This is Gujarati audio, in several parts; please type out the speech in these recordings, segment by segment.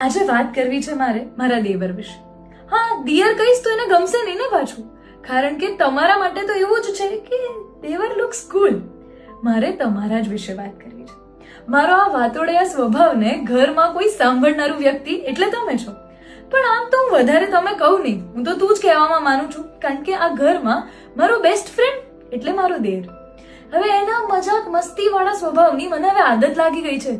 આજે વાત કરવી છે મારે મારા દેવર વિશે. હા, દિયર કહીશ તો એને ગમશે નહીં ને પાછું, કારણ કે તમારા માટે તો એવું જ છે કે દેવર લુક્સ કુલ. મારે તમારા જ વિશે વાત કરવી છે. મારો આ વાતોડિયા સ્વભાવને ઘરમાં કોઈ સાંભળનારું વ્યક્તિ એટલે તમે છો. પણ આમ તો હું વધારે તમે કહું નહીં, હું તો તું જ કહેવામાં માનું છું, કારણ કે આ ઘરમાં મારો બેસ્ટ ફ્રેન્ડ એટલે મારો દેર. હવે એના મજાક મસ્તી વાળા સ્વભાવની મને હવે આદત લાગી ગઈ છે.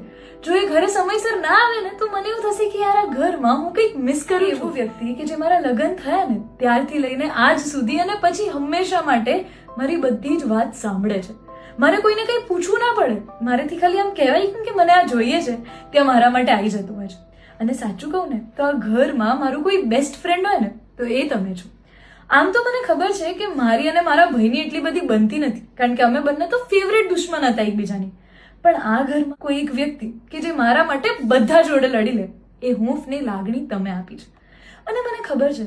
જો એ ઘરે સમયસર ના આવે ને તો મને એવું થશે કે યાર આ ઘરમાં હું કંઈક મિસ કરું. એવું વ્યક્તિ કે જે મારા લગ્ન થયા ને ત્યારથી લઈને આજ સુધી અને પછી હંમેશા માટે મારી બધી જ વાત સાંભળે છે. મારે કોઈને કંઈ પૂછવું ના પડે, મારેથી ખાલી આમ કહેવાય કે મને આ જોઈએ છે ત્યાં મારા માટે આવી જતું હોય છે. અને સાચું કહું ને તો આ ઘરમાં મારું કોઈ બેસ્ટ ફ્રેન્ડ હોય ને તો એ તમે છો. આમ તો મને ખબર છે કે મારી અને મારા ભાઈની એટલી બધી બનતી નથી, કારણ કે અમે બંને તો ફેવરેટ દુશ્મન હતા એકબીજાની. પણ આ ઘરમાં કોઈ એક વ્યક્તિ કે જે મારા માટે બધા જોડે લડી લે એ હૂંફની લાગણી તમે આપી છે. અને મને ખબર છે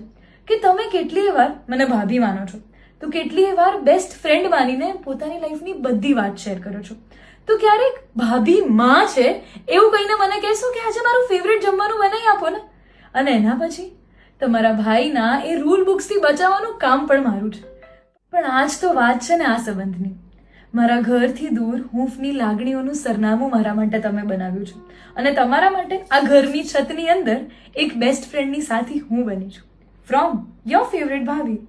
કે તમે કેટલીય વાર મને ભાભી માનો છો, તો કેટલીય વાર બેસ્ટ ફ્રેન્ડ માનીને પોતાની લાઈફની બધી વાત શેર કરો છો. તો ક્યારેક ભાભી માં છે એવું કહીને મને કહેશો કે આજે મારું ફેવરેટ જમવાનું બનાવી આપો ને, અને એના પછી તમારા ભાઈના એ રૂલ બુક્સથી બચાવવાનું કામ પણ મારું છે. પણ આજ તો વાત છે ને આ સંબંધની. મારા ઘરથી દૂર હૂંફની લાગણીઓનું સરનામું મારા માટે તમે બનાવ્યું છે, અને તમારા માટે આ ઘરની છતની અંદર એક બેસ્ટ ફ્રેન્ડની સાથી હું બની છું. ફ્રોમ યોર ફેવરેટ ભાભી.